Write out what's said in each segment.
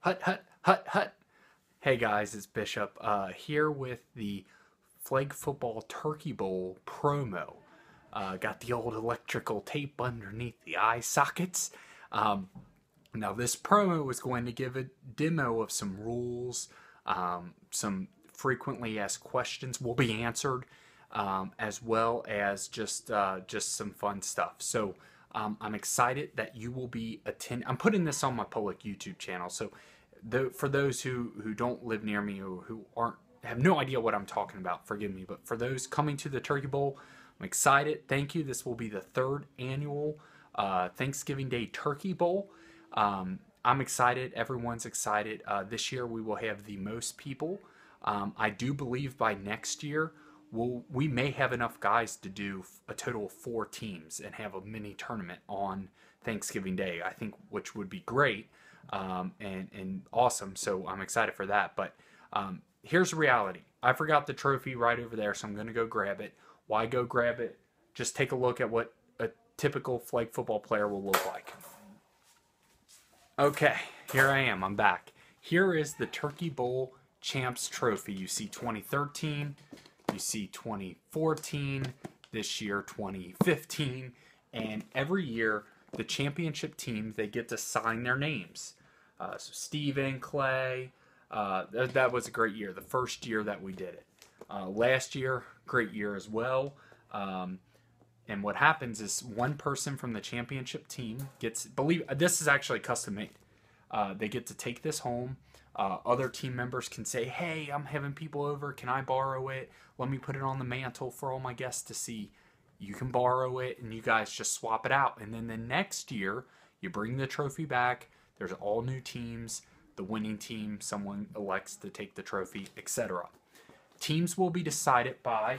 Hut, hut, hut, hut. Hey guys, it's Bishop here with the Flag Football Turkey Bowl promo. Got the old electrical tape underneath the eye sockets. Um, Now, this promo is going to give a demo of some rules, some frequently asked questions will be answered, as well as just some fun stuff. So I'm excited that you will be attending. I'm putting this on my public YouTube channel, so for those who don't live near me or who aren't have no idea what I'm talking about, forgive me. But for those coming to the Turkey Bowl, I'm excited. Thank you. This will be the third annual Thanksgiving Day Turkey Bowl. I'm excited. Everyone's excited. This year we will have the most people. I do believe by next year we may have enough guys to do a total of 4 teams and have a mini tournament on Thanksgiving Day. I think, which would be great and awesome. So I'm excited for that. But here's the reality. I forgot the trophy right over there, so I'm going to go grab it. Why go grab it? Just take a look at what a typical flag football player will look like. Okay, here I am. I'm back. Here is the Turkey Bowl Champs Trophy. You see 2013, you see 2014, this year 2015, and every year the championship teams, they get to sign their names. So Steven, Clay, that was a great year, the first year that we did it. Last year, great year as well. And what happens is one person from the championship team gets, believe this is actually custom made. They get to take this home. Other team members can say, hey, I'm having people over. Can I borrow it? Let me put it on the mantle for all my guests to see. You can borrow it and you guys just swap it out. And then the next year, you bring the trophy back. There's all new teams. The winning team, someone elects to take the trophy, etc. Teams will be decided by,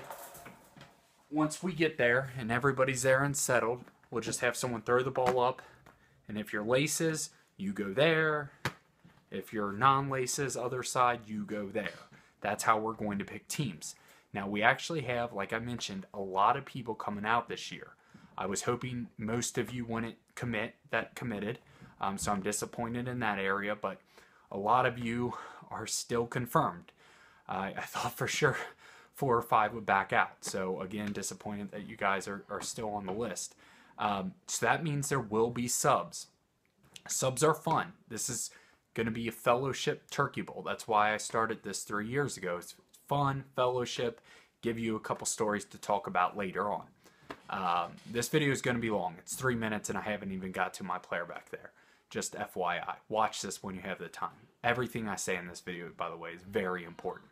once we get there and everybody's there and settled, we'll just have someone throw the ball up. And if you're laces, you go there. If you're non-laces, other side, you go there. That's how we're going to pick teams. Now, we actually have, like I mentioned, a lot of people coming out this year. I was hoping most of you wouldn't committed. So I'm disappointed in that area, but a lot of you are still confirmed. I thought for sure 4 or 5 would back out. So again, disappointed that you guys are still on the list. So that means there will be subs. Subs are fun. This is going to be a fellowship Turkey Bowl. That's why I started this 3 years ago. It's fun, fellowship, give you a couple stories to talk about later on. This video is going to be long. It's 3 minutes and I haven't even got to my player back there. Just FYI. Watch this when you have the time. Everything I say in this video, by the way, is very important.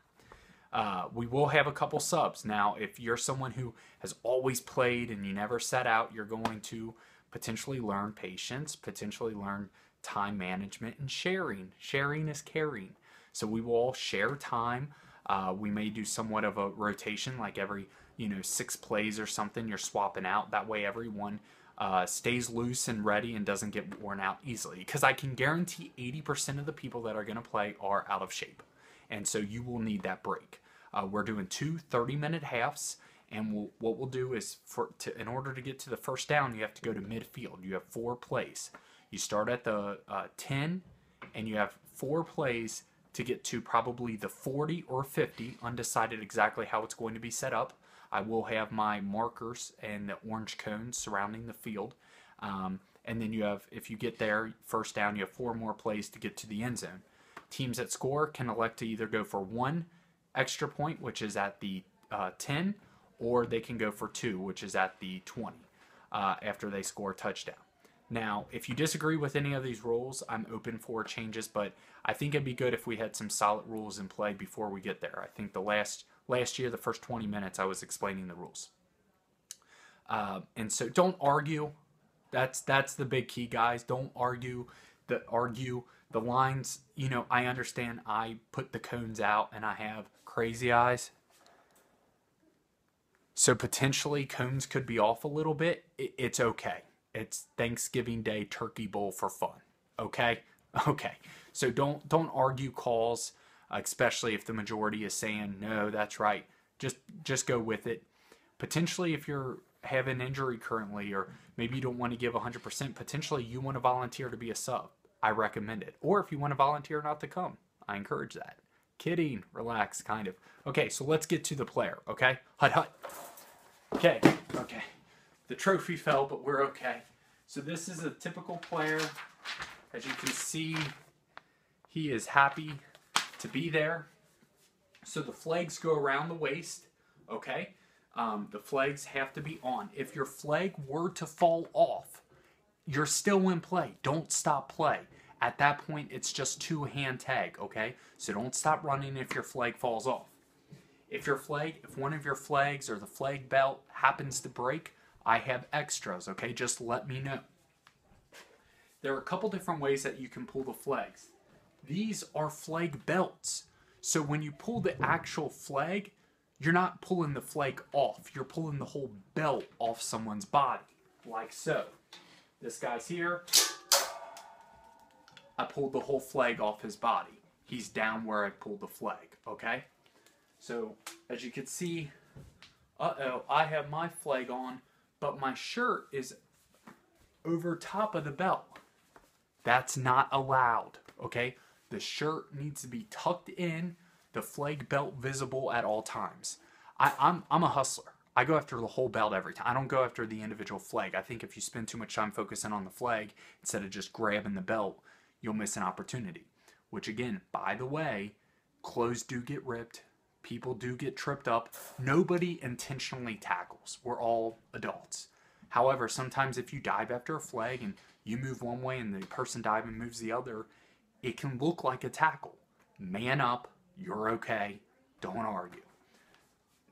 We will have a couple subs. Now, if you're someone who has always played and you never set out, you're going to potentially learn patience, potentially learn time management and sharing. Sharing is caring. So we will all share time. We may do somewhat of a rotation, like every 6 plays or something, you're swapping out. That way everyone stays loose and ready and doesn't get worn out easily. Because I can guarantee 80% of the people that are going to play are out of shape. And so you will need that break. We're doing 2 30-minute halves, and what we'll do is, in order to get to the first down, you have to go to midfield. You have 4 plays. You start at the 10, and you have 4 plays to get to probably the 40 or 50, undecided exactly how it's going to be set up. I will have my markers and the orange cones surrounding the field. And then you have, if you get there, first down, you have 4 more plays to get to the end zone. Teams that score can elect to either go for 1 extra point, which is at the 10, or they can go for 2, which is at the 20, after they score a touchdown. Now, if you disagree with any of these rules, I'm open for changes, but I think it'd be good if we had some solid rules in play before we get there. I think the last year, the first 20 minutes, I was explaining the rules. And so don't argue. That's the big key, guys. Don't argue. The lines, I understand I put the cones out and I have crazy eyes. So potentially cones could be off a little bit. It's okay. It's Thanksgiving Day Turkey Bowl for fun. Okay? Okay. So don't argue calls, especially if the majority is saying, no, that's right. Just go with it. Potentially if you're have an injury currently, or maybe you don't want to give 100%, potentially you want to volunteer to be a sub. I recommend it. Or if you want to volunteer not to come, I encourage that. Kidding, relax, kind of. Okay, so let's get to the player, okay? Hut, hut. Okay. The trophy fell, but we're okay. So this is a typical player. As you can see, he is happy to be there. So the flags go around the waist, okay? The flags have to be on. If your flag were to fall off, you're still in play. Don't stop play. At that point, it's just two-hand tag, okay? So don't stop running if your flag falls off. If one of your flags or the flag belt happens to break, I have extras, okay? Just let me know. There are a couple different ways that you can pull the flags. These are flag belts. So when you pull the actual flag, you're not pulling the flag off. You're pulling the whole belt off someone's body, like so. This guy's here. I pulled the whole flag off his body. He's down where I pulled the flag, okay? So, as you can see, I have my flag on, but my shirt is over top of the belt. That's not allowed, okay? The shirt needs to be tucked in, the flag belt visible at all times. I'm a hustler. I go after the whole belt every time. I don't go after the individual flag. I think if you spend too much time focusing on the flag instead of just grabbing the belt, you'll miss an opportunity. Which again, by the way, clothes do get ripped. People do get tripped up. Nobody intentionally tackles. We're all adults. However, sometimes if you dive after a flag and you move one way and the person diving moves the other, it can look like a tackle. Man up. You're okay. Don't argue.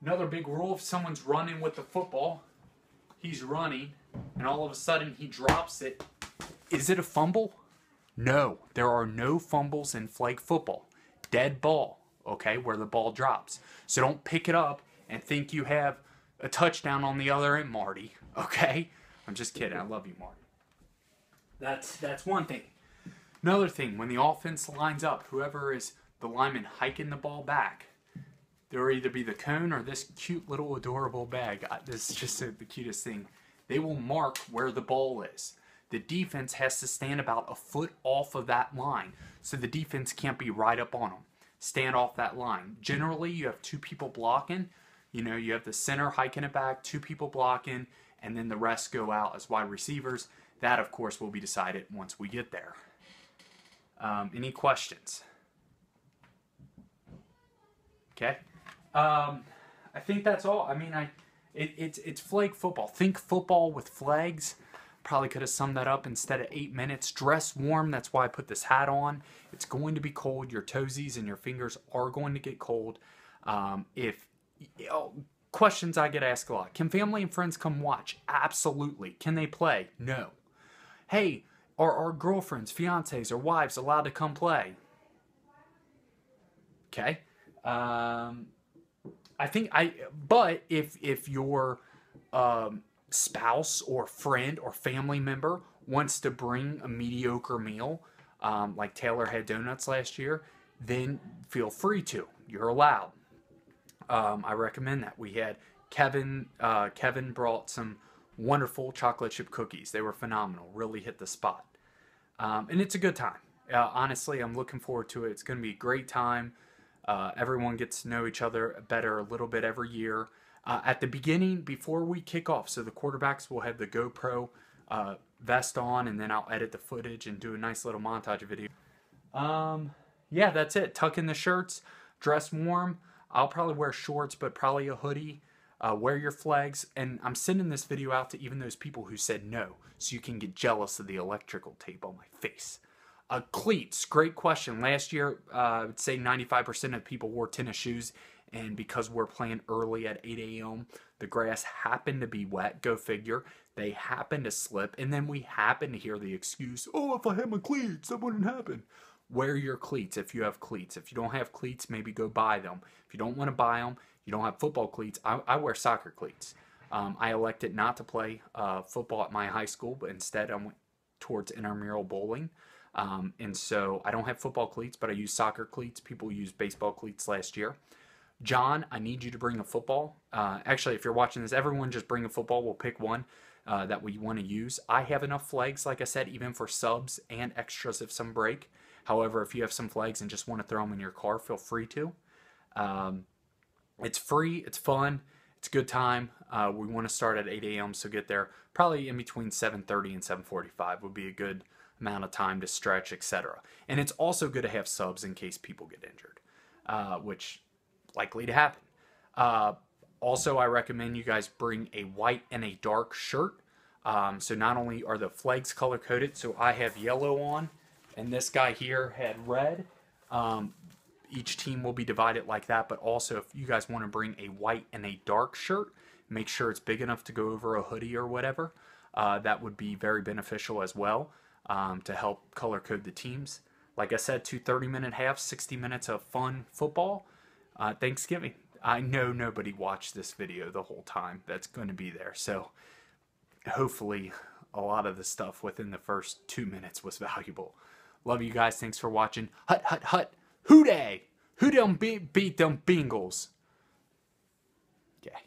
Another big rule, if someone's running with the football, he's running, and all of a sudden he drops it. Is it a fumble? No. There are no fumbles in flag football. Dead ball, okay, where the ball drops. So don't pick it up and think you have a touchdown on the other end, Marty, okay? I'm just kidding. I love you, Marty. That's one thing. Another thing, when the offense lines up, whoever is the lineman hiking the ball back, there will either be the cone or this cute little adorable bag. This is just the cutest thing. They will mark where the ball is. The defense has to stand about a foot off of that line, so the defense can't be right up on them. Stand off that line. Generally, you have two people blocking. You know, you have the center hiking it back, two people blocking, and then the rest go out as wide receivers. That, of course, will be decided once we get there. Any questions? Okay. I think that's all. I mean, it's flag football. Think football with flags. Probably could have summed that up instead of 8 minutes. Dress warm. That's why I put this hat on. It's going to be cold. Your toesies and your fingers are going to get cold. Questions I get asked a lot. Can family and friends come watch? Absolutely. Can they play? No. Hey, are our girlfriends, fiancés, or wives allowed to come play? Okay. But if your spouse or friend or family member wants to bring a mediocre meal, like Taylor had donuts last year, then feel free to. You're allowed. I recommend that. We had Kevin brought some wonderful chocolate chip cookies. They were phenomenal. Really hit the spot. And it's a good time. Honestly, I'm looking forward to it. It's going to be a great time. Everyone gets to know each other better a little bit every year. At the beginning, before we kick off, so the quarterbacks will have the GoPro vest on, and then I'll edit the footage and do a nice little montage video. Yeah, that's it. Tuck in the shirts, dress warm. I'll probably wear shorts, but probably a hoodie. Wear your flags, and I'm sending this video out to even those people who said no, so you can get jealous of the electrical tape on my face. Cleats, great question. Last year, I would say 95% of people wore tennis shoes, and because we're playing early at 8 a.m., the grass happened to be wet, go figure. They happened to slip, and then we happened to hear the excuse, oh, if I had my cleats, that wouldn't happen. Wear your cleats if you have cleats. If you don't have cleats, maybe go buy them. If you don't want to buy them, you don't have football cleats, I wear soccer cleats. I elected not to play football at my high school, but instead I went towards intramural bowling. And so I don't have football cleats, but I use soccer cleats. People used baseball cleats last year. John, I need you to bring a football. Actually, if you're watching this, everyone just bring a football. We'll pick one. that we want to use. I have enough flags, like I said, even for subs and extras if some break. However, if you have some flags and just want to throw them in your car, feel free to. It's free, it's fun, it's a good time. We want to start at 8 a.m. so get there probably in between 7:30 and 7:45 would be a good amount of time to stretch, etc. And it's also good to have subs in case people get injured, which likely to happen. Also, I recommend you guys bring a white and a dark shirt. So not only are the flags color coded, so I have yellow on, and this guy here had red. Each team will be divided like that, but also if you guys want to bring a white and a dark shirt, make sure it's big enough to go over a hoodie or whatever. That would be very beneficial as well to help color code the teams. Like I said, 2 30-minute halves, 60 minutes of fun football. Thanksgiving. I know nobody watched this video the whole time that's going to be there, so hopefully a lot of the stuff within the first 2 minutes was valuable. Love you guys. Thanks for watching. Hut, hut, hut. Who dey? Who done beat them Bengals? Okay.